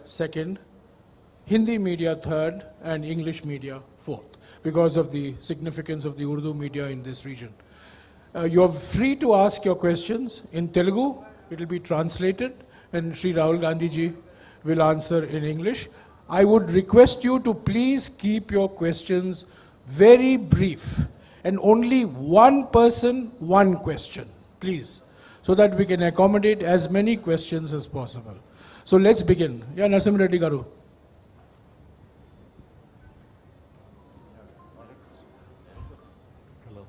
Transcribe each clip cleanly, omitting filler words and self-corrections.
second, Hindi media third, and English media fourth, because of the significance of the Urdu media in this region. You are free to ask your questions in Telugu. It will be translated, and Sri Rahul Gandhi ji will answer in English. I would request you to please keep your questions very brief, and only one person, one question, please, so that we can accommodate as many questions as possible. So let's begin. Yeah, Nasim Reddy Garu. Hello.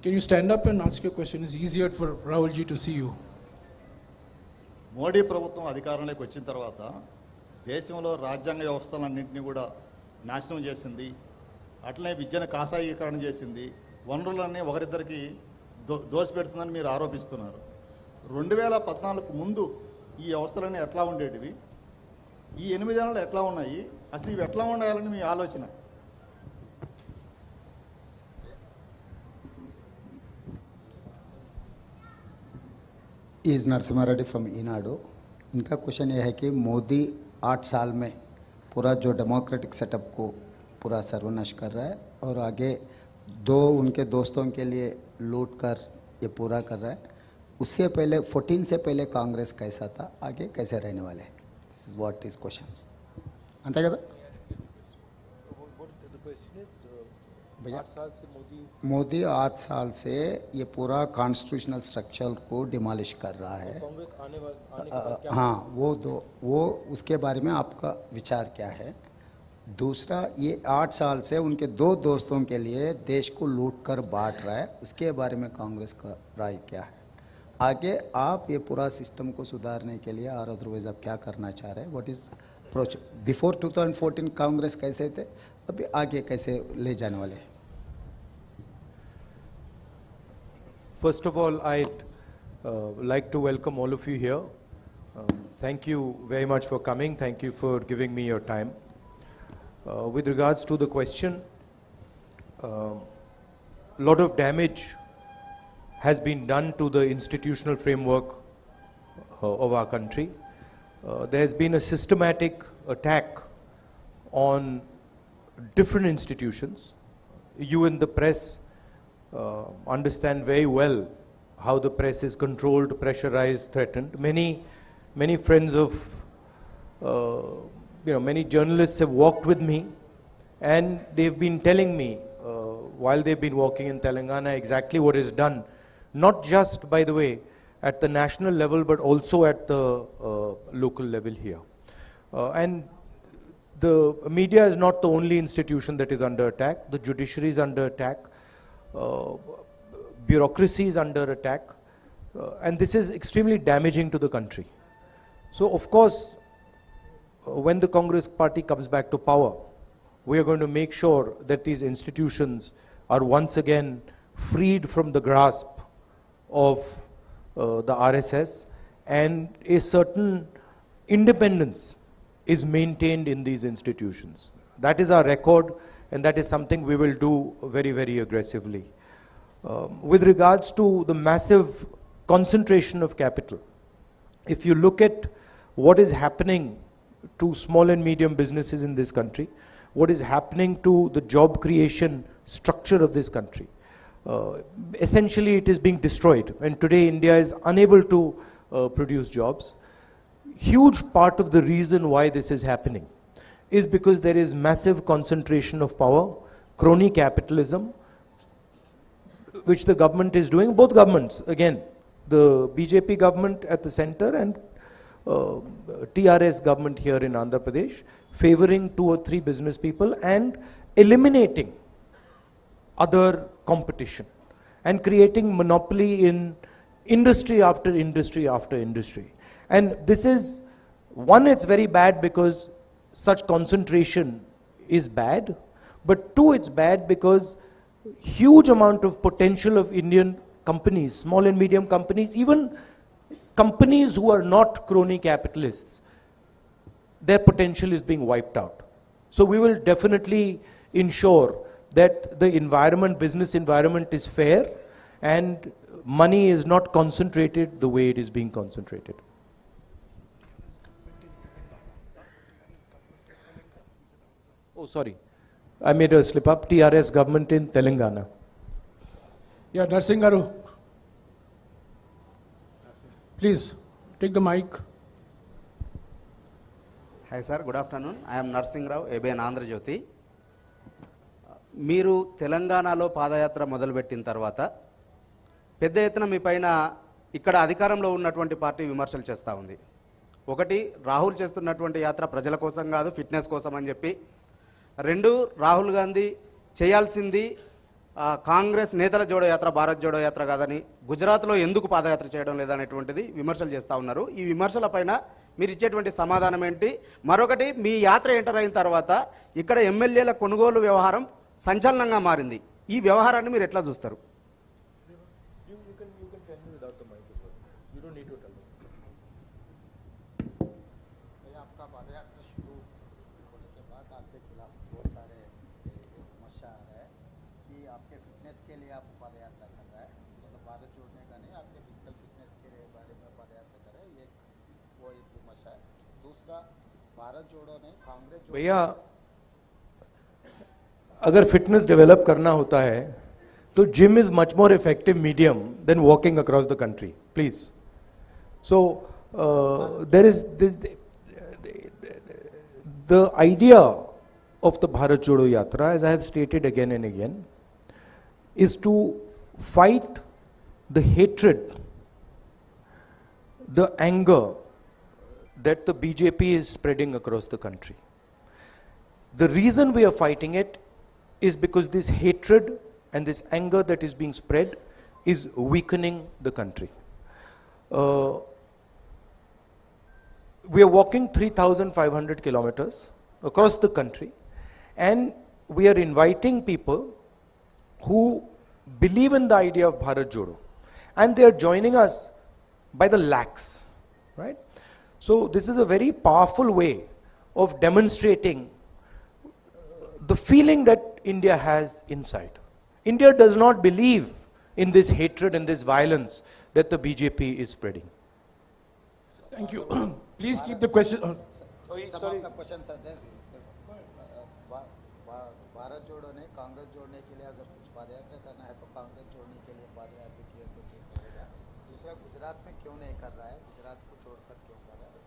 Can you stand up and ask your question? It's easier for Rahul ji to see you. Modi ప్రభుత్వం అధికారంలోకి వచ్చిన తర్వాత దేశంలో రాజ్యాంగ వ్యవస్థలన్నింటినీ కూడా నాశనం చేసింది. అట్లనే విద్యను కాషాయీకరణ చేసింది. వనరులన్నీ ఒకరిద్దరికి దోసిపెడుతుందని మీరు ఆరోపిస్తున్నారు. 2014 ముందు ఈ వ్యవస్థలన్నీ ఎట్లా ఉండేటివి, ఈ 8 ఏళ్ళు ఎట్లా ఉన్నాయి, అసలు ఇవి ఎట్లా ఉండాలని మీ ఆలోచన? Is Narasimha Reddy from Eenadu. इनका क्वेश्चन ये है कि मोदी 8 साल में पूरा जो डेमोक्रेटिक सेटअप को पूरा सर्वनाश कर रहा है और आगे उनके दोस्तों के लिए लूट कर ये पूरा कर रहा है. उससे पहले 14 से पहले कांग्रेस कैसा था, आगे कैसे रहने वाले हैं? This is what is questions. अंతే కదా भैया. 8 साल से ये पूरा कॉन्स्टिट्यूशनल स्ट्रक्चर को डिमोलिश कर रहा है. कांग्रेस आने वाले हाँ, वो उसके बारे में आपका विचार क्या है? दूसरा, ये 8 साल से उनके 2 दोस्तों के लिए देश को लूट कर बांट रहा है, उसके बारे में कांग्रेस का राय क्या है? आगे आप ये पूरा सिस्टम को सुधारने के लिए और अदरवाइज आप क्या करना चाह रहे हैं? What is approach? Before 2014 Congress कैसे थे, अभी आगे कैसे ले जाने वाले हैं? First of all, I'd like to welcome all of you here. Thank you very much for coming. Thank you for giving me your time. With regards to the question, a lot of damage has been done to the institutional framework of our country. There has been a systematic attack on different institutions. You in the press understand very well how the press is controlled, pressurized, threatened. Many friends of, many journalists have walked with me, and they've been telling me while they've been walking in Telangana exactly what is done, not just, by the way, at the national level, but also at the local level here. And the media is not the only institution that is under attack. The judiciary is under attack. Bureaucracy is under attack, and this is extremely damaging to the country. So of course, when the Congress party comes back to power, we are going to make sure that these institutions are once again freed from the grasp of the RSS, and a certain independence is maintained in these institutions. That is our record, and that is something we will do very, very aggressively. With regards to the massive concentration of capital, if you look at what is happening to small and medium businesses in this country, what is happening to the job creation structure of this country, essentially it is being destroyed, and today India is unable to produce jobs. Huge part of the reason why this is happening is because there is massive concentration of power, crony capitalism, which the government is doing, both governments, again, the BJP government at the center and TRS government here in Andhra Pradesh, favoring 2 or 3 business people and eliminating other competition and creating monopoly in industry after industry after industry. And this is, one, it's very bad because such concentration is bad, but 2, it's bad because huge amount of potential of Indian companies, small and medium companies, even companies who are not crony capitalists, their potential is being wiped out. So we will definitely ensure that the environment, business environment is fair and money is not concentrated the way it is being concentrated. Oh, sorry. I made a slip up. TRS government in Telangana. Yeah, Narsingh Garu. Please, take the mic. Hi sir, good afternoon. I am Narsingh Rao, ABN Andhra Jyoti. మీరు తెలంగాణలో పాదయాత్ర మొదలుపెట్టిన తర్వాత పెద్ద ఎత్తున మీ పైన ఇక్కడ అధికారంలో ఉన్నటువంటి పార్టీ విమర్శలు చేస్తూ ఉంది. ఒకటి, రాహుల్ చేస్తున్నటువంటి యాత్ర ప్రజల కోసం కాదు, ఫిట్నెస్ కోసం అని చెప్పి. రెండు, రాహుల్ గాంధీ చేయాల్సింది కాంగ్రెస్ నేతల జోడో యాత్ర, భారత్ జోడో యాత్ర కాదని, గుజరాత్లో ఎందుకు పాదయాత్ర చేయడం లేదనేటువంటిది విమర్శలు చేస్తూ ఉన్నారు. ఈ విమర్శల పైన మీరు ఇచ్చేటువంటి సమాధానం ఏంటి? మరొకటి, మీ యాత్ర ఎంటర్ అయిన తర్వాత ఇక్కడ ఎమ్మెల్యేల కొనుగోలు వ్యవహారం సంచలనంగా మారింది. ఈ వ్యవహారాన్ని మీరు ఎట్లా చూస్తారు? के लिए आप पद यात्रा कर रहा है, मतलब भारत जोड़ने का नहीं, आपके फिजिकल फिटनेस के बारे में पद यात्रा कर रहे हैं, एक वो एक विमर्श है. दूसरा, भारत जोड़ो ने कांग्रेस भैया अगर फिटनेस डेवलप करना होता है तो gym is much more effective medium than walking across the country, please. So there is this the idea of the Bharat Jodo Yatra, as I have stated again and again, is to fight the hatred, the anger that the BJP is spreading across the country. The reason we are fighting it is because this hatred and this anger that is being spread is weakening the country. We are walking 3,500 kilometers across the country, and we are inviting people who believe in the idea of Bharat Jodo, and they are joining us by the lakhs, right? So this is a very powerful way of demonstrating the feeling that India has inside. India does not believe in this hatred and this violence that the BJP is spreading. Thank you. Please keep the question. Some of the questions are there. Bharat जोड़ो ने कांग्रेस जोड़ने के लिए अगर कुछ पदयात्रा करना है तो कांग्रेस जोड़ने के लिए पदयात्रा किए तो ठीक रहेगा. दूसरा, गुजरात में क्यों नहीं कर रहा है, गुजरात को छोड़कर क्यों कर रहा है.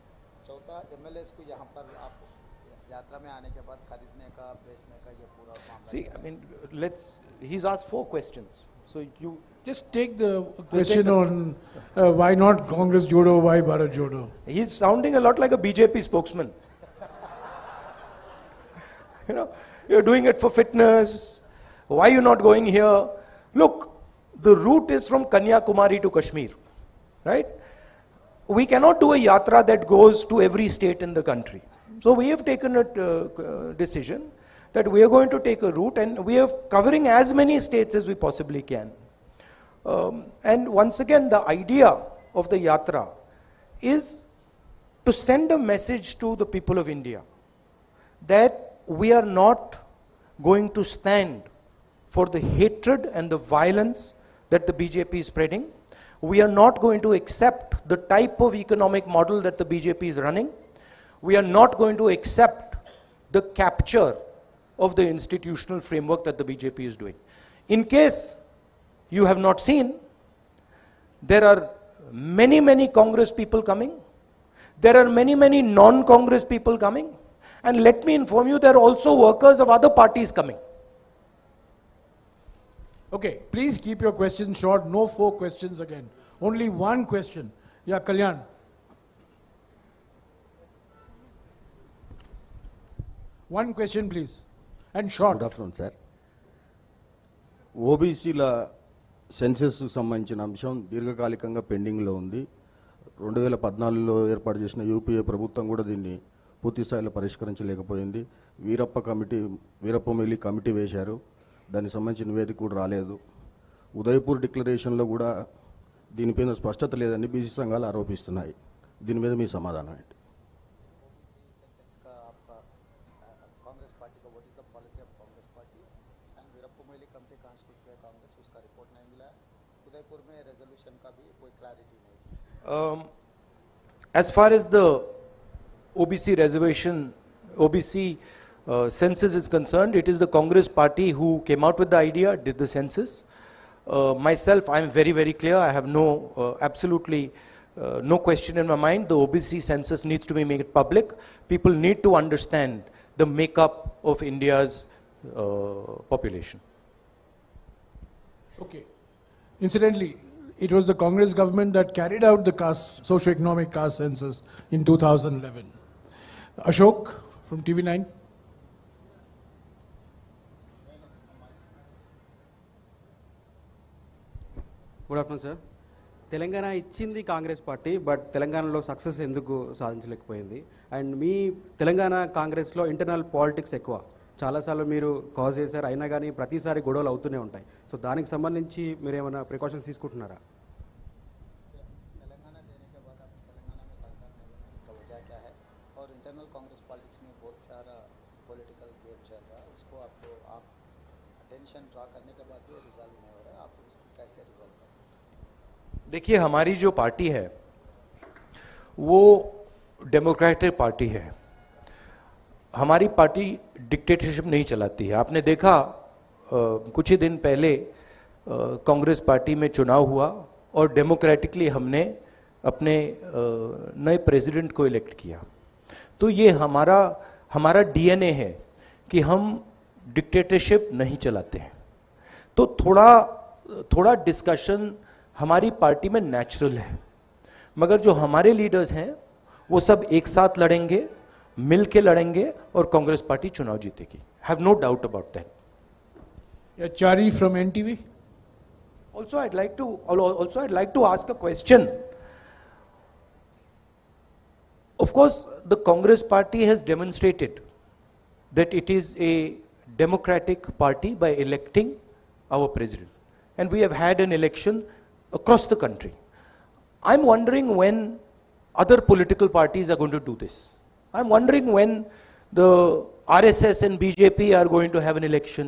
चौथा, एमएलएस को यहाँ पर आप यात्रा में आने के बाद खरीदने का, बेचने का ये पूरा मामला. See, I mean, he's asked 4 questions. So you Just take the question on why not Congress Jodo, why Bharat Jodo. He's sounding a lot like a BJP spokesman. You know, you're doing it for fitness. Why are you not going here? Look, the route is from Kanyakumari to Kashmir, right? We cannot do a yatra that goes to every state in the country. So we have taken a decision that we are going to take a route, and we are covering as many states as we possibly can. And once again, the idea of the yatra is to send a message to the people of India that we are not going to stand for the hatred and the violence that the BJP is spreading. We are not going to accept the type of economic model that the BJP is running. We are not going to accept the capture of the institutional framework that the BJP is doing. In case you have not seen, there are many Congress people coming. There are many non-Congress people coming. And let me inform you, there are also workers of other parties coming. Okay, please keep your questions short. No 4 questions again. Only 1 question. Yeah, Kalyan. One question, please. And short. Good afternoon sir. ఓబీసీల సెన్సెస్కు సంబంధించిన అంశం దీర్ఘకాలికంగా పెండింగ్లో ఉంది. 2014లో ఏర్పాటు చేసిన UPA ప్రభుత్వం కూడా దీన్ని పూర్తి స్థాయిలో పరిష్కరించలేకపోయింది. వీరప్ప మొయిలీ కమిటీ వేశారు, దానికి సంబంధించిన నివేదిక కూడా రాలేదు. ఉదయపూర్ డిక్లరేషన్లో కూడా దీనిపైన స్పష్టత లేదని బీసీ సంఘాలు ఆరోపిస్తున్నాయి. దీని మీద మీ సమాధానం ఏంటి? As far as the OBC reservation, OBC census is concerned, it is the Congress party who came out with the idea, did the census. Myself, I am very, very clear. I have no, absolutely no question in my mind. The OBC census needs to be made public. People need to understand the makeup of India's population. Okay. Incidentally, it was the Congress government that carried out the socio-economic caste census in 2011. Ashok from TV9. Good afternoon sir. Telangana ఇచ్చింది Congress party, but తెలంగాణలో success ఎందుకు సాధించలేకపోయింది? And మీ తెలంగాణ కాంగ్రెస్లో internal politics ఎక్కువ, చాలాసార్లు మీరు cause చేశారు, అయినా కానీ ప్రతిసారి గొడవలు అవుతూనే ఉంటాయి. సో దానికి సంబంధించి మీరు ఏమైనా ప్రికాషన్స్ తీసుకుంటున్నారా? देखिए, हमारी जो पार्टी है वो डेमोक्रेटिक पार्टी है. हमारी पार्टी डिक्टेटरशिप नहीं चलाती है. आपने देखा कुछ ही दिन पहले कांग्रेस पार्टी में चुनाव हुआ और डेमोक्रेटिकली हमने अपने नए प्रेसिडेंट को इलेक्ट किया. तो ये हमारा डीएनए है कि हम डिक्टेटरशिप नहीं चलाते हैं. तो थोड़ा डिस्कशन हमारी पार्टी में नेचुरल है, मगर जो हमारे लीडर्स हैं वो सब एक साथ लड़ेंगे, मिल के लड़ेंगे और कांग्रेस पार्टी चुनाव जीतेगी. Have no doubt about that. Chari from NTV. Also, I'd like to ask a question. Of course, the Congress party has demonstrated that it is a democratic party by electing our president, and we have had an election across the country. I'm wondering when other political parties are going to do this. I'm wondering when the RSS and BJP are going to have an election,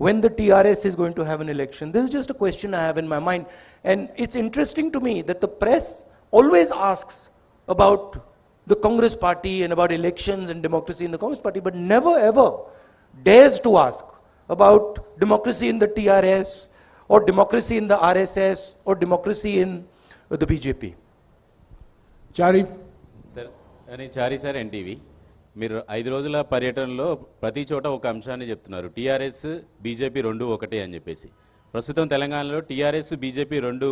when the TRS is going to have an election. This is just a question I have in my mind. And it's interesting to me that the press always asks about the Congress party and about elections and democracy in the Congress party, but never ever dares to ask about democracy in the TRS, or democracy in the RSS, or democracy in the BJP. Chari. Sir, ani Chari sir NTV. మీరు 5 రోజుల పర్యటనలో ప్రతి చోట ఒక అంశాన్ని చెప్తున్నారు, TRS BJP రెండు ఒకటే అని చెప్పేసి. ప్రస్తుతం తెలంగాణలో టీఆర్ఎస్ బీజేపీ రెండు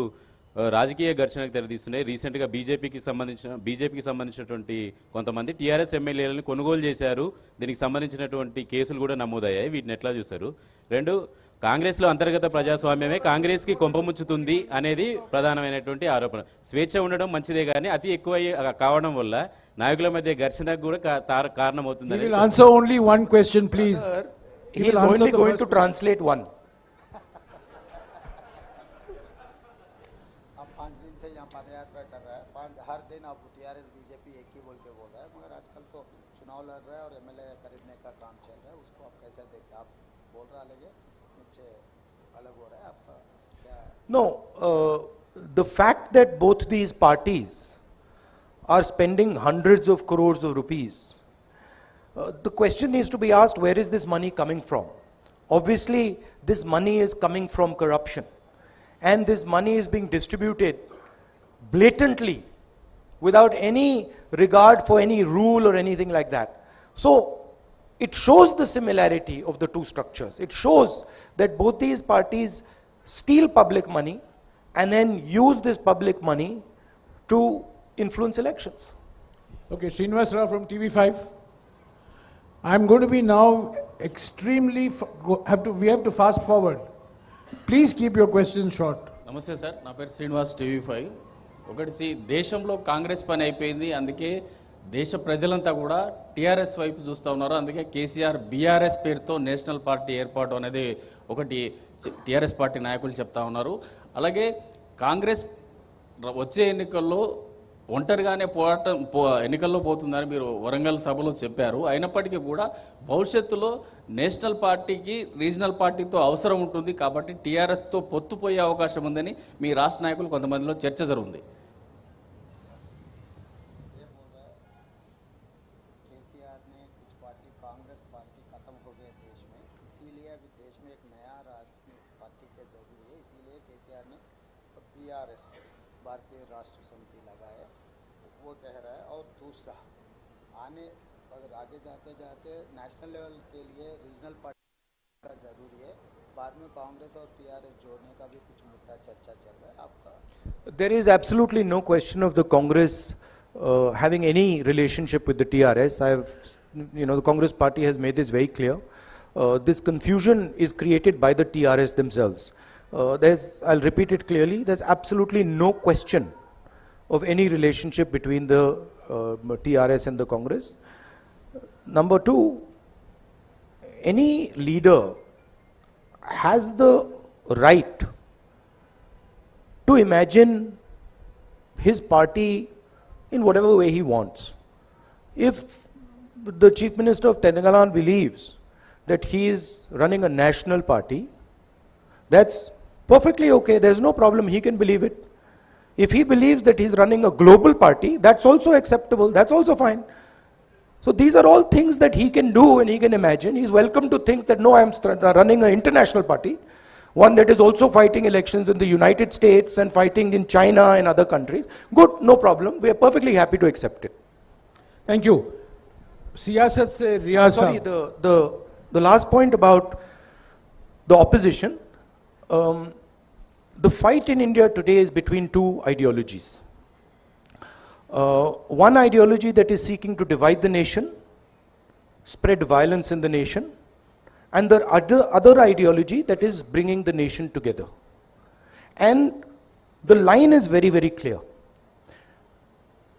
రాజకీయ ఘర్షణకు తెరదీస్తున్నాయి. రీసెంట్గా బీజేపీకి సంబంధించినటువంటి కొంతమంది టీఆర్ఎస్ ఎమ్మెల్యేలను కొనుగోలు చేశారు. దీనికి సంబంధించినటువంటి కేసులు కూడా నమోదయ్యాయి. వీటిని ఎట్లా చూస్తారు? రెండు, కాంగ్రెస్లో అంతర్గత ప్రజాస్వామ్యమే కాంగ్రెస్కి కొంపముచ్చుతుంది అనేది ప్రధానమైనటువంటి ఆరోపణ. స్వేచ్ఛ ఉండడం మంచిదే కానీ అతి ఎక్కువ కావడం వల్ల నాయకుల మధ్య ఘర్షణకు కూడా కారణమవుతుంది. He will answer only one question, please. He is only going to translate one. आप 5 दिन से यहाँ पद यात्रा कर रहा है, हर दिन आप टीआरएस बीजेपी एक ही बोल के बोल रहा है, मगर आजकल तो चुनाव लड़ रहा है और एमएलए खरीदने का काम चल रहा है. उसको आप कैसे देखते हैं? आप बोल रहा लगे नीचे अलग हो रहा है आपका क्या? No, the fact that both these parties are spending hundreds of crores of rupees, the question needs to be asked, where is this money coming from? Obviously, this money is coming from corruption, and this money is being distributed blatantly without any regard for any rule or anything like that. So it shows the similarity of the two structures. It shows that both these parties steal public money and then use this public money to influence elections. Okay, Srinivas Rao from TV5. I'm going to be now extremely, we have to fast forward. Please keep your questions short. నమస్తే sir, నా పేరు Srinivas, TV5. ఒకటి, దేశంలో కాంగ్రెస్ పని అయిపోయింది, అందుకే దేశ ప్రజలంతా కూడా టీఆర్ఎస్ వైపు చూస్తూ ఉన్నారు. అందుకే కేసీఆర్ బీఆర్ఎస్ పేరుతో నేషనల్ పార్టీ ఏర్పాటు అనేది ఒకటి టీఆర్ఎస్ పార్టీ నాయకులు చెప్తా ఉన్నారు. అలాగే కాంగ్రెస్ వచ్చే ఎన్నికల్లో ఒంటరిగానే ఎన్నికల్లో పోతుందని మీరు వరంగల్ సభలో చెప్పారు. అయినప్పటికీ కూడా భవిష్యత్తులో నేషనల్ పార్టీకి రీజనల్ పార్టీతో అవసరం ఉంటుంది, కాబట్టి టీఆర్ఎస్తో పొత్తుపోయే అవకాశం ఉందని మీ రాష్ట్ర నాయకులు కొంతమందిలో చర్చ జరుగుతుంది. पार्टी कांग्रेस पार्टी खत्म हो गए देश में, इसीलिए अभी देश में एक नया राजनीतिक पार्टी के जरूरी है, इसीलिए केसीआर ने बीआरएस भारतीय राष्ट्र समिति लगाए, वो कह रहा है। और दूसरा, आने अगर आगे जाते जाते नेशनल लेवल के लिए रीजनल पार्टी का ज़रूरी है, बाद में कांग्रेस और टीआरएस जोड़ने का भी कुछ मुद्दा चर्चा चल रहा है आपका? There is absolutely no question of the Congress having any relationship with the TRS. The Congress party has made this very clear. This confusion is created by the TRS themselves. I'll repeat it clearly, there's absolutely no question of any relationship between the TRS and the Congress. Number two, any leader has the right to imagine his party in whatever way he wants. If the Chief Minister of Telangana believes that he is running a national party, that's perfectly okay, there's no problem, he can believe it. If he believes that he's running a global party, that's also acceptable, that's also fine. So these are all things that he can do and he can imagine. He's welcome to think that no, I'm running an international party, one that is also fighting elections in the United States and fighting in China and other countries. Good, no problem. We are perfectly happy to accept it. Thank you. Siyasat se Riyaz Sorry, sahab. the last point about the opposition. The fight in India today is between two ideologies. One ideology that is seeking to divide the nation, spread violence in the nation, and the other ideology that is bringing the nation together. And the line is very, very clear.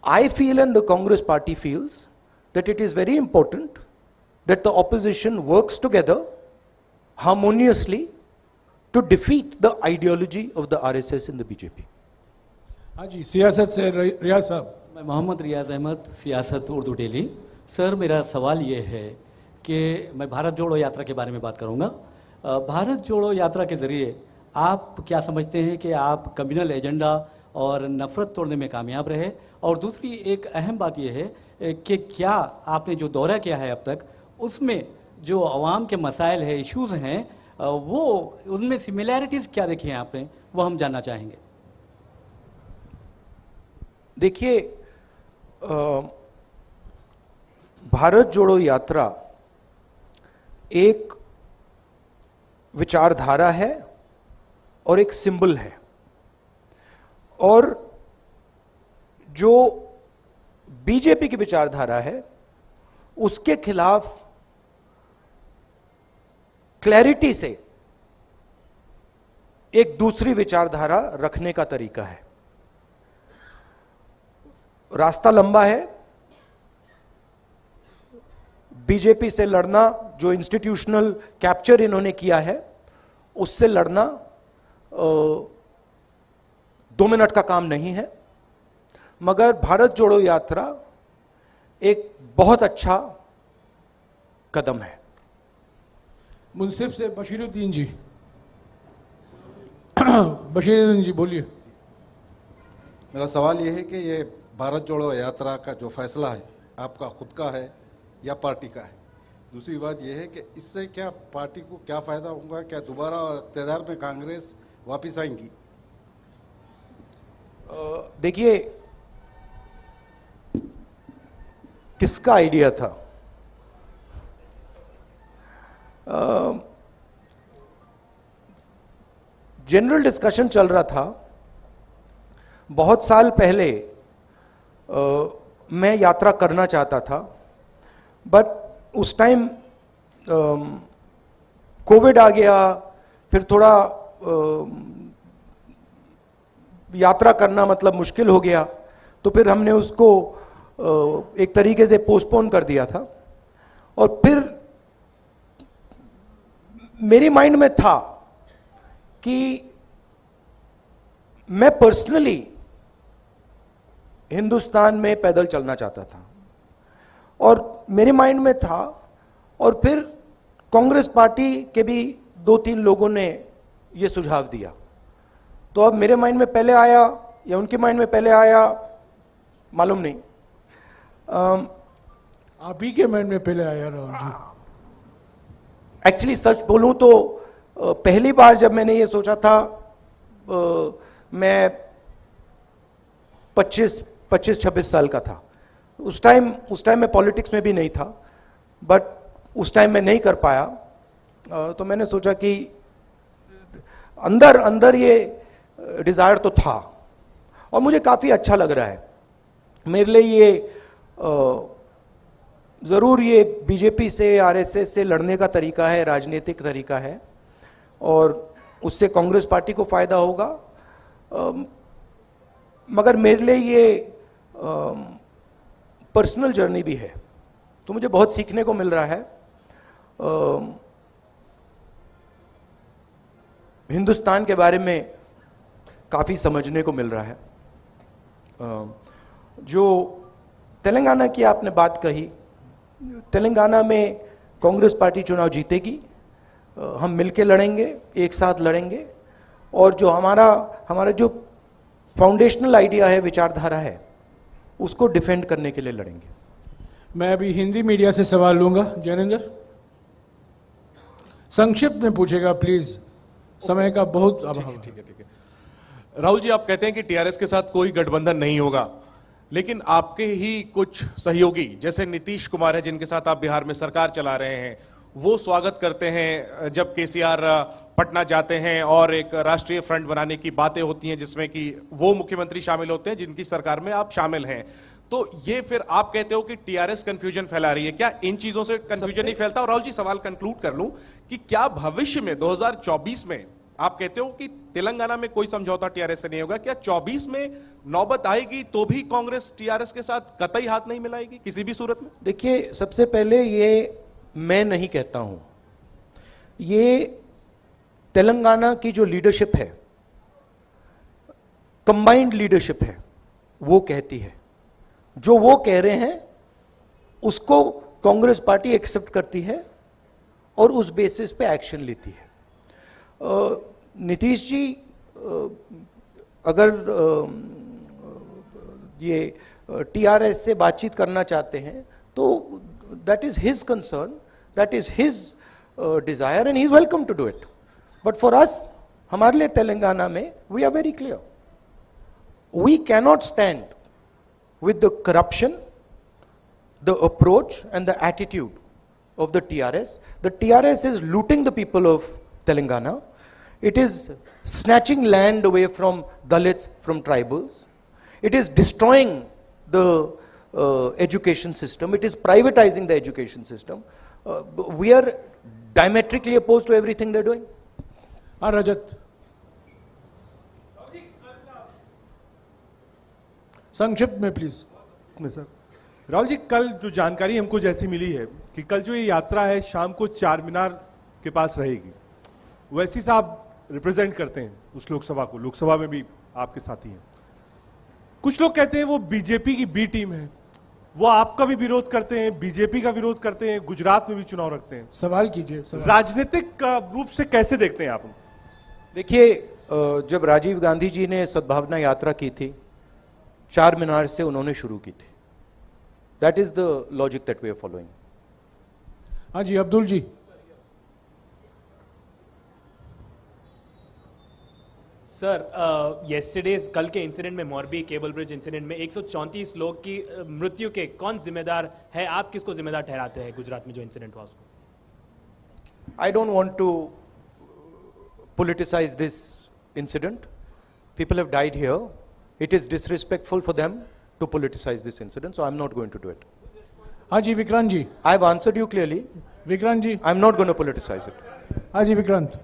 I feel and the Congress party feels that it is very important that the opposition works together harmoniously to defeat the ideology of the RSS and the BJP. हाँ जी, सियासत से रियाज साहब। मैं मोहम्मद रियाज अहमद, सियासत Urdu daily. Sir, मेरा सवाल ये है कि मैं भारत जोड़ो यात्रा के बारे में बात करूंगा। भारत जोड़ो यात्रा के ज़रिए आप क्या समझते हैं कि आप कम्युनल एजेंडा और नफ़रत तोड़ने में कामयाब रहे? और दूसरी एक अहम बात यह है कि क्या आपने जो दौरा किया है अब तक, उसमें जो अवाम के मसाइल है, इश्यूज़ हैं, वो उनमें सिमिलैरिटीज़ क्या देखी हैं आपने, वो हम जानना चाहेंगे। देखिए, भारत जोड़ो यात्रा एक विचारधारा है और एक सिंबल है, और जो बीजेपी की विचारधारा है उसके खिलाफ क्लैरिटी से एक दूसरी विचारधारा रखने का तरीका है। रास्ता लंबा है, बीजेपी से लड़ना, जो इंस्टीट्यूशनल कैप्चर इन्होंने किया है उससे लड़ना 2 मिनट का काम नहीं है, मगर भारत जोड़ो यात्रा एक बहुत अच्छा कदम है। मुंसिफ से बशीरुद्दीन जी। बशीरुद्दीन जी बोलिए। मेरा सवाल ये है कि ये भारत जोड़ो यात्रा का जो फैसला है आपका खुद का है या पार्टी का है? दूसरी बात यह है कि इससे क्या पार्टी को क्या फायदा होगा? क्या दोबारा इक़्तिदार में कांग्रेस वापस आएंगी? देखिए, किसका आइडिया था? जनरल डिस्कशन चल रहा था। बहुत साल पहले मैं यात्रा करना चाहता था, बट उस टाइम कोविड आ गया, फिर थोड़ा यात्रा करना मतलब मुश्किल हो गया, तो फिर हमने उसको एक तरीके से पोस्टपोन कर दिया था। और फिर मेरे माइंड में था कि मैं पर्सनली हिंदुस्तान में पैदल चलना चाहता था, और मेरे माइंड में था, और फिर कांग्रेस पार्टी के भी 2-3 लोगों ने ये सुझाव दिया। तो अब मेरे माइंड में पहले आया या उनके माइंड में पहले आया, मालूम नहीं। आप ही के मन में पहले आया राहुल जी? एक्चुअली सच बोलूं तो पहली बार जब मैंने ये सोचा था मैं 25-26 साल का था। उस टाइम मैं पॉलिटिक्स में भी नहीं था, बट उस टाइम मैं नहीं कर पाया। तो मैंने सोचा कि अंदर ये डिजायर तो था और मुझे काफी अच्छा लग रहा है। मेरे लिए ये जरूर ये बीजेपी से, आरएसएस से लड़ने का तरीका है, राजनीतिक तरीका है, और उससे कांग्रेस पार्टी को फायदा होगा। मगर मेरे लिए ये पर्सनल जर्नी भी है, तो मुझे बहुत सीखने को मिल रहा है। हिंदुस्तान के बारे में काफी समझने को मिल रहा है। जो तेलंगाना की आपने बात कही, तेलंगाना में कांग्रेस पार्टी चुनाव जीतेगी। हम मिलके लड़ेंगे, एक साथ लड़ेंगे, और जो हमारा जो फाउंडेशनल आइडिया है, विचारधारा है, उसको डिफेंड करने के लिए लड़ेंगे। मैं अभी हिंदी मीडिया से सवाल लूंगा। जैनेंद्र, संक्षिप्त में पूछेगा प्लीज, समय का बहुत अभाव है। ठीक है। राहुल जी, आप कहते हैं कि टीआरएस के साथ कोई गठबंधन नहीं होगा, लेकिन आपके ही कुछ सहयोगी जैसे नीतीश कुमार है, जिनके साथ आप बिहार में सरकार चला रहे हैं, वो स्वागत करते हैं जब केसीआर पटना जाते हैं और एक राष्ट्रीय फ्रंट बनाने की बातें होती हैं, जिसमें कि वो मुख्यमंत्री शामिल होते हैं जिनकी सरकार में आप शामिल हैं। तो ये फिर आप कहते हो कि टीआरएस कंफ्यूजन फैला रही है, क्या इन चीजों से कंफ्यूजन नहीं फैलता? और राहुल जी, सवाल कंक्लूड कर लूं कि क्या भविष्य में 2024 में आप कहते हो कि तेलंगाना में कोई समझौता टीआरएस से नहीं होगा, क्या 24 में नौबत आएगी तो भी कांग्रेस टीआरएस के साथ कतई हाथ नहीं मिलाएगी किसी भी सूरत में? देखिए, सबसे पहले ये मैं नहीं कहता हूं, ये तेलंगाना की जो लीडरशिप है, कंबाइंड लीडरशिप है, वो कहती है। जो वो कह रहे हैं उसको कांग्रेस पार्टी एक्सेप्ट करती है और उस बेसिस पे एक्शन लेती है। नीतीश जी अगर ये टीआरएस से बातचीत करना चाहते हैं तो that is his concern, that is his desire and he is welcome to do it. But for us, हमारे लिए तेलंगाना में we are very clear, we cannot stand with the corruption, the approach and the attitude of the TRS. The TRS is looting the people of Telangana. It is snatching land away from Dalits, from tribals. It is destroying the education system. It is privatizing the education system. We are diametrically opposed to everything they're doing. Rajat. संक्षिप्त में please. Sir, Rahul ji, कल जो जानकारी हमको जैसी मिली है कि कल जो ये यात्रा है शाम को चार मीनार के पास रहेगी, वैसी से आप रिप्रेजेंट करते हैं उस लोकसभा को, लोकसभा में भी आपके साथी हैं। कुछ लोग कहते हैं वो बीजेपी की बी टीम है, वो आपका भी विरोध करते हैं, बीजेपी का विरोध करते हैं, गुजरात में भी चुनाव रखते हैं। सवाल कीजिए। राजनीतिक रूप से कैसे देखते हैं आप? देखिए, जब राजीव गांधी जी ने सद्भावना यात्रा की थी, चार मीनार से उन्होंने शुरू की थी। That is the logic that we are following. हाँ जी, अब्दुल जी। सर, येस्टरडेज कल के इंसिडेंट में, मोरबी केबल ब्रिज इंसिडेंट में 134 लोग की मृत्यु के कौन जिम्मेदार है? आप किसको जिम्मेदार ठहराते हैं गुजरात में जो इंसिडेंट हुआ उसको? I don't want to politicize this incident. People have died here. It is disrespectful for them to politicize this incident, so I'm not going to do it. Haji Vikrant ji. I've answered you clearly. Vikrant ji. I'm not going to politicize it. Haji Vikrant.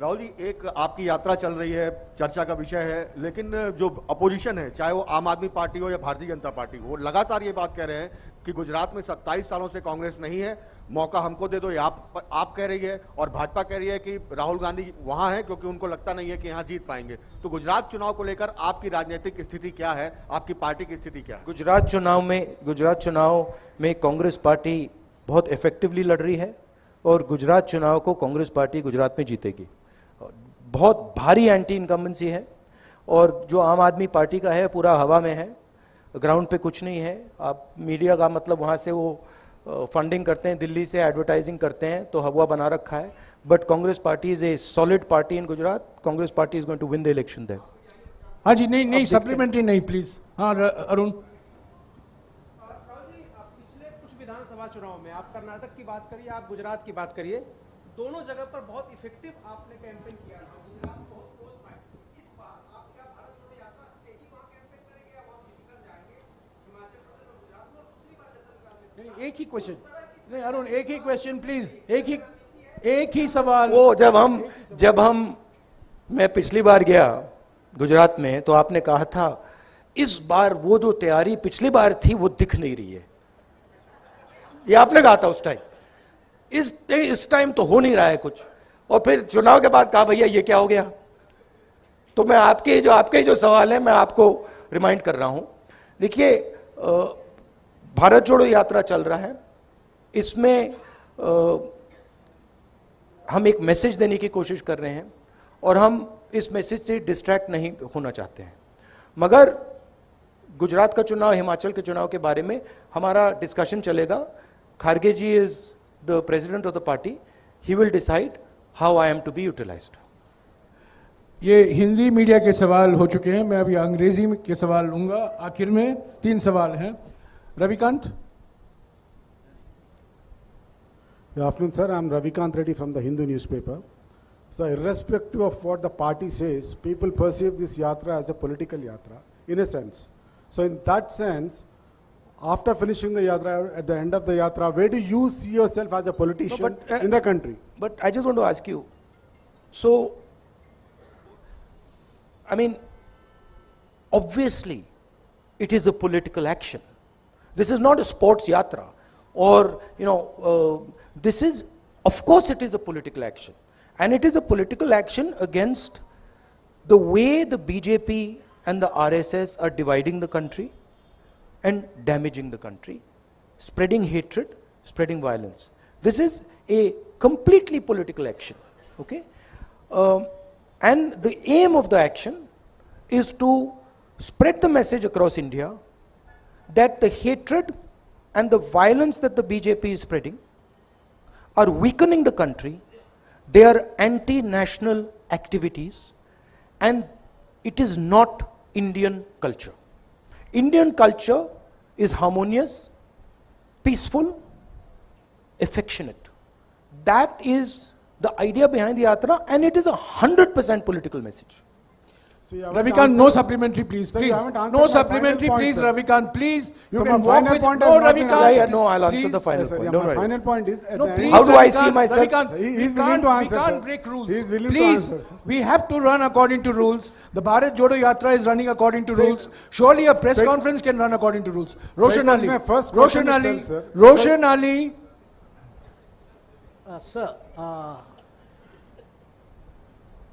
Rahul ji, एक आपकी यात्रा चल रही है, चर्चा का विषय है, लेकिन जो अपोजिशन है, चाहे वो आम आदमी पार्टी हो या भारतीय जनता पार्टी हो, वो लगातार ये बात कह रहे हैं कि गुजरात में 27 सालों से कांग्रेस नहीं है, मौका हमको दे दो। ये आप कह रही है और भाजपा कह रही है कि राहुल गांधी वहां है क्योंकि उनको लगता नहीं है कि यहां जीत पाएंगे। तो गुजरात चुनाव को लेकर आपकी राजनीतिक स्थिति क्या है, आपकी पार्टी की स्थिति क्या है? गुजरात चुनाव में कांग्रेस पार्टी बहुत इफेक्टिवली लड़ रही है और गुजरात चुनाव को कांग्रेस पार्टी गुजरात में जीतेगी। बहुत भारी एंटी इनकम्बेंसी है और जो आम आदमी पार्टी का है पूरा हवा में है। ग्राउंड पे कुछ नहीं है। आप मीडिया का मतलब वहाँ से वो फंडिंग करते हैं, दिल्ली से एडवर्टाइजिंग करते हैं, तो हवा बना रखा है। But Congress party is a solid party in Gujarat. Congress party is going to win the election there. हाँ जी, नहीं सप्लीमेंट्री नहीं प्लीज। हाँ अरुण। पिछले कुछ विधानसभा चुनाव में आप कर्नाटक की बात करिए, आप गुजरात की बात करिए, दोनों जगह पर बहुत इफेक्टिव आपने कैंपेन किया था। गुजरात में बहुत क्लोज फाइट। इस बार आप क्या भारत जोड़ो यात्रा से ही वहां कैंपेन करेंगे या वहां फिजिकल जाएंगे हिमाचल प्रदेश और गुजरात में? और दूसरी बात, जैसा एक ही क्वेश्चन, नहीं अरुण, एक ही क्वेश्चन प्लीज, एक ही सवाल। वो जब हम मैं पिछली बार गया गुजरात में तो आपने कहा था इस बार वो जो तैयारी पिछली बार थी वो दिख नहीं रही है, ये आपने कहा था उस टाइम। इस टाइम तो हो नहीं रहा है कुछ। और फिर चुनाव के बाद कहा भैया ये क्या हो गया। तो मैं आपके जो सवाल है मैं आपको रिमाइंड कर रहा हूं। देखिए, भारत जोड़ो यात्रा चल रहा है, इसमें हम एक मैसेज देने की कोशिश कर रहे हैं और हम इस मैसेज से डिस्ट्रैक्ट नहीं होना चाहते हैं। मगर गुजरात का चुनाव, हिमाचल के चुनाव के बारे में हमारा डिस्कशन चलेगा। Kharge ji is the president of the party, he will decide how I am to be utilized. ये हिंदी मीडिया के सवाल हो चुके हैं, मैं अभी अंग्रेजी के सवाल लूंगा। आखिर में 3 सवाल हैं। Ravikant. Good afternoon, sir. I'm Ravikant Reddy from the Hindu newspaper. So, irrespective of what the party says, people perceive this yatra as a political yatra, in a sense. So, in that sense, after finishing the yatra, at the end of the yatra, where do you see yourself as a politician in the country? But I just want to ask you, so, I mean, obviously, it is a political action. This is not a sports yatra, or, this is, of course it is a political action. And it is a political action against the way the BJP and the RSS are dividing the country and damaging the country, spreading hatred, spreading violence. This is a completely political action, okay? And the aim of the action is to spread the message across India that the hatred and the violence that the BJP is spreading are weakening the country. They are anti-national activities, and it is not Indian culture. Indian culture is harmonious, peaceful, affectionate. That is the idea behind the yatra, and it is 100% political message. So Ravikant, no supplementary, please. Please. No supplementary, please, Ravikant. Please. You can walk with. No, Ravikant. No, I'll answer the final point. Don't my worry. final point is, at No, the please. end, How do I see myself? Ravikant, He's willing to answer, we can't sir. break rules. He's willing to Please, answer, sir. we have to run according to rules. The Bharat Jodo Yatra is running according to rules. Surely a press conference can run according to rules. Roshan Ali. Roshan Ali. Roshan Ali. Sir.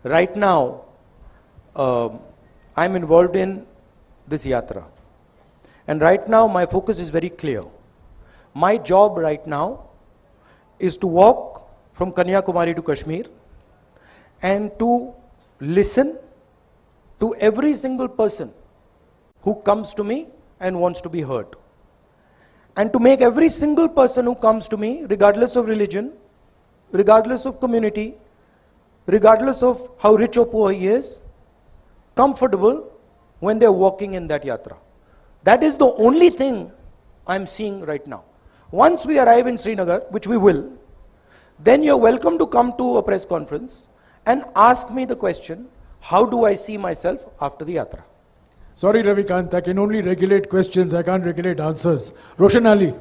Right now, I'm involved in this yatra. And right now, my focus is very clear. My job right now is to walk from Kanyakumari to Kashmir and to listen to every single person who comes to me and wants to be heard. And to make every single person who comes to me, regardless of religion, regardless of community, regardless of how rich or poor he is, comfortable when they're walking in that yatra. That is the only thing I'm seeing right now. Once we arrive in Srinagar, which we will, then you're welcome to come to a press conference and ask me the question, how do I see myself after the yatra? Sorry, Ravikant, I can only regulate questions, I can't regulate answers. Roshan Ali.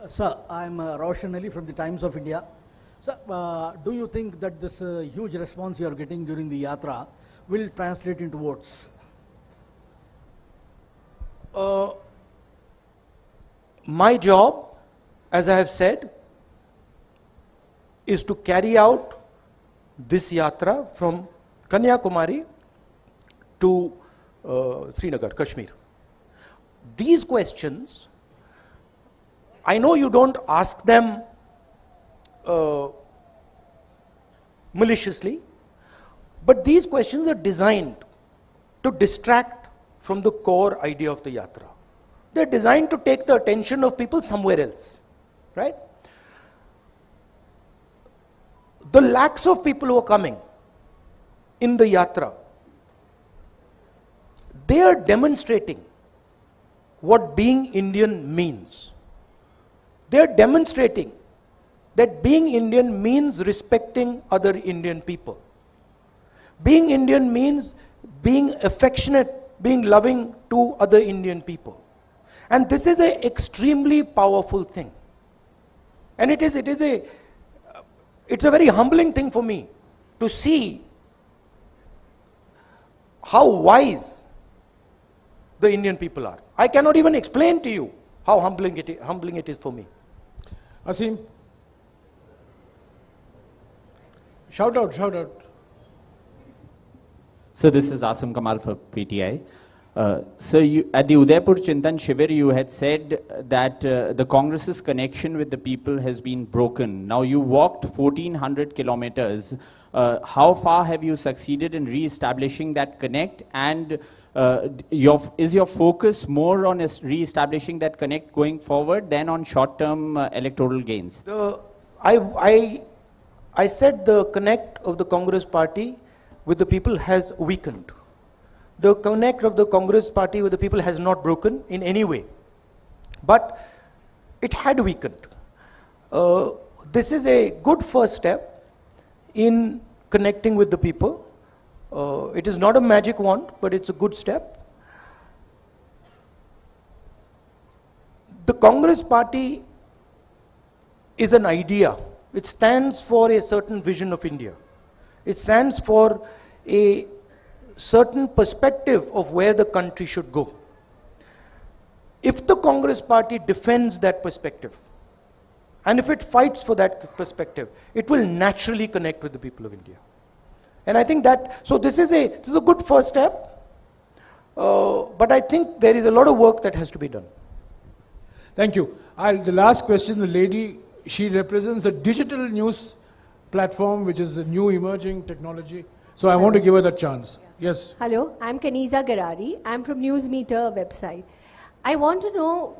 Sir, I'm Roshan Ali from the Times of India. Sir, do you think that this huge response you are getting during the yatra will translate into votes? My job, as I have said, is to carry out this yatra from Kanyakumari to Srinagar, Kashmir. These questions, I know you don't ask them maliciously, but these questions are designed to distract from the core idea of the yatra. They're designed to take the attention of people somewhere else, right? The lakhs of people who are coming in the yatra, they are demonstrating what being Indian means. They are demonstrating that being Indian means respecting other Indian people. Being Indian means being affectionate, being loving to other Indian people. And this is an extremely powerful thing. And it's a very humbling thing for me to see how wise the Indian people are. I cannot even explain to you how humbling it is for me. Asim, shout out. So this is Asim Kamal for PTI. So you, at the Udaipur Chintan Shivir, you had said that the Congress's connection with the people has been broken. Now you walked 1400 kilometers. How far have you succeeded in re-establishing that connect? And is your focus more on re-establishing that connect going forward than on short-term electoral gains? I said the connect of the Congress party with the people has weakened. The connect of the Congress party with the people has not broken in any way. But it had weakened. This is a good first step in connecting with the people. It is not a magic wand, but it's a good step. The Congress party is an idea. It stands for a certain vision of India. It stands for a certain perspective of where the country should go. If the Congress party defends that perspective, and if it fights for that perspective, it will naturally connect with the people of India. And I think that, so this is a good first step, but I think there is a lot of work that has to be done. Thank you. The last question, the lady, she represents a digital news platform, which is a new emerging technology. So I want to give her that chance. Yes. Hello, I'm Kaniza Garari. I'm from Newsmeter website. I want to know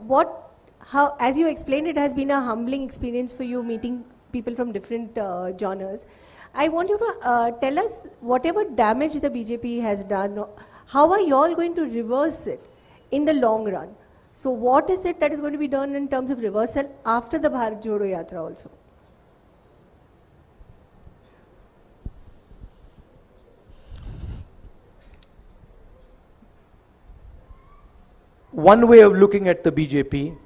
how, as you explained, it has been a humbling experience for you meeting people from different genres. I want you to tell us whatever damage the BJP has done, how are you all going to reverse it in the long run? So what is it that is going to be done in terms of reversal after the Bharat Jodo Yatra also? One way of looking at the BJP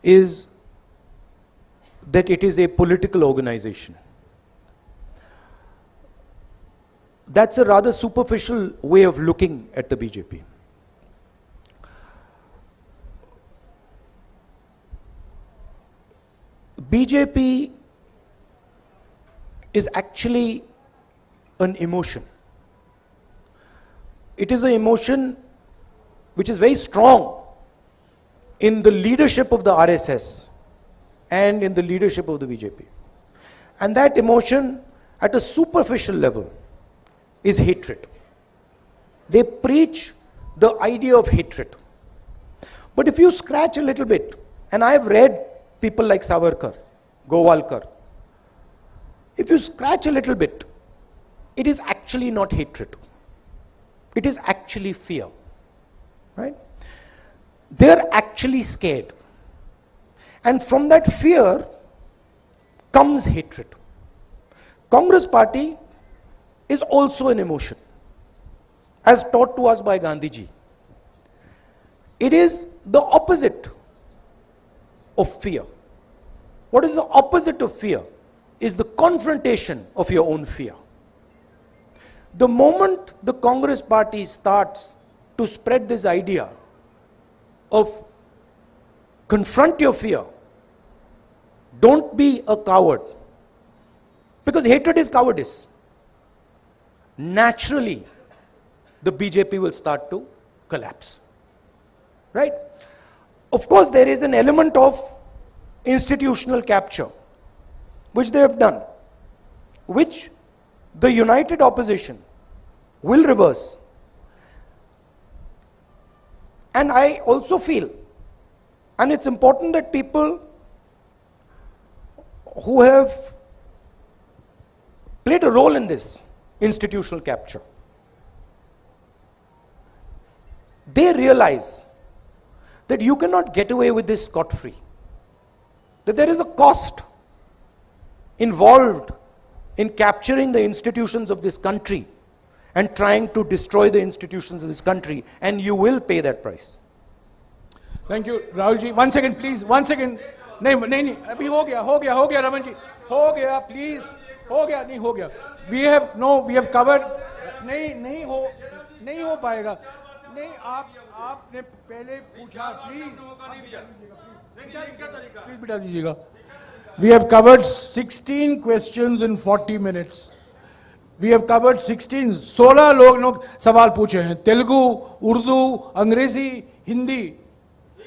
is that it is a political organization. That's a rather superficial way of looking at the BJP. BJP is actually an emotion. It is an emotion which is very strong in the leadership of the RSS and in the leadership of the BJP. And that emotion at a superficial level is hatred. They preach the idea of hatred. But if you scratch a little bit, and I have read people like Savarkar, Gowalkar, if you scratch a little bit, it is actually not hatred. It is actually fear. Right? They are actually scared. And from that fear comes hatred. Congress party is also an emotion, as taught to us by Gandhiji. It is the opposite of fear. What is the opposite of fear? Is the confrontation of your own fear. The moment the Congress party starts to spread this idea of confront your fear, don't be a coward, because hatred is cowardice, naturally the BJP will start to collapse. Right? Of course, there is an element of institutional capture, which they have done, which the united opposition will reverse. And I also feel, and it's important that people who have played a role in this institutional capture, they realize that you cannot get away with this scot-free, that there is a cost involved in capturing the institutions of this country and trying to destroy the institutions of this country, and you will pay that price. Thank you, Rahul ji. 1 second, please. 1 second. नहीं, अभी हो गया, रमन जी, हो गया, please, हो गया, नहीं हो गया. We have covered. नहीं हो पाएगा. नहीं, आपने पहले पूछा, please बिठा दीजिएगा. We have covered 16 questions in 40 minutes. We have covered 16 लोग सवाल पूछे हैं. तेलुगु, उर्दू, अंग्रेजी, हिंदी,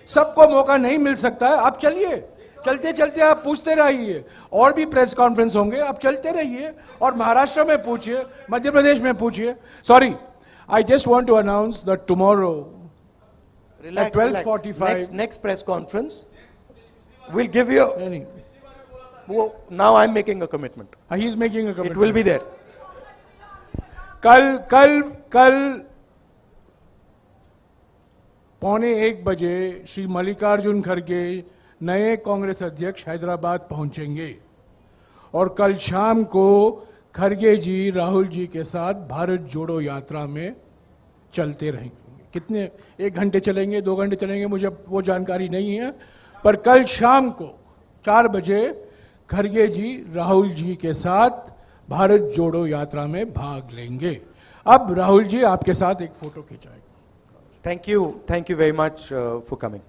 सबको मौका नहीं मिल सकता है. आप चलिए, चलते आप पूछते रहिए. और भी प्रेस कॉन्फ्रेंस होंगे, आप चलते रहिए और महाराष्ट्र में पूछिए, मध्य प्रदेश में पूछिए. Sorry, I just want to announce that tomorrow at 12:45 next press conference we'll give you. Now I'm making a commitment. He's making a commitment. It will be there. कल 12:45 बजे श्री मल्लिकार्जुन खड़गे नए कांग्रेस अध्यक्ष हैदराबाद पहुंचेंगे और कल शाम को खड़गे जी राहुल जी के साथ भारत जोड़ो यात्रा में चलते रहेंगे. कितने, 1 घंटे चलेंगे, 2 घंटे चलेंगे, मुझे वो जानकारी नहीं है, पर कल शाम को 4 बजे खड़गे जी राहुल जी के साथ भारत जोड़ो यात्रा में भाग लेंगे. अब राहुल जी आपके साथ एक photo खिंचाएंगे. Thank you very much for coming.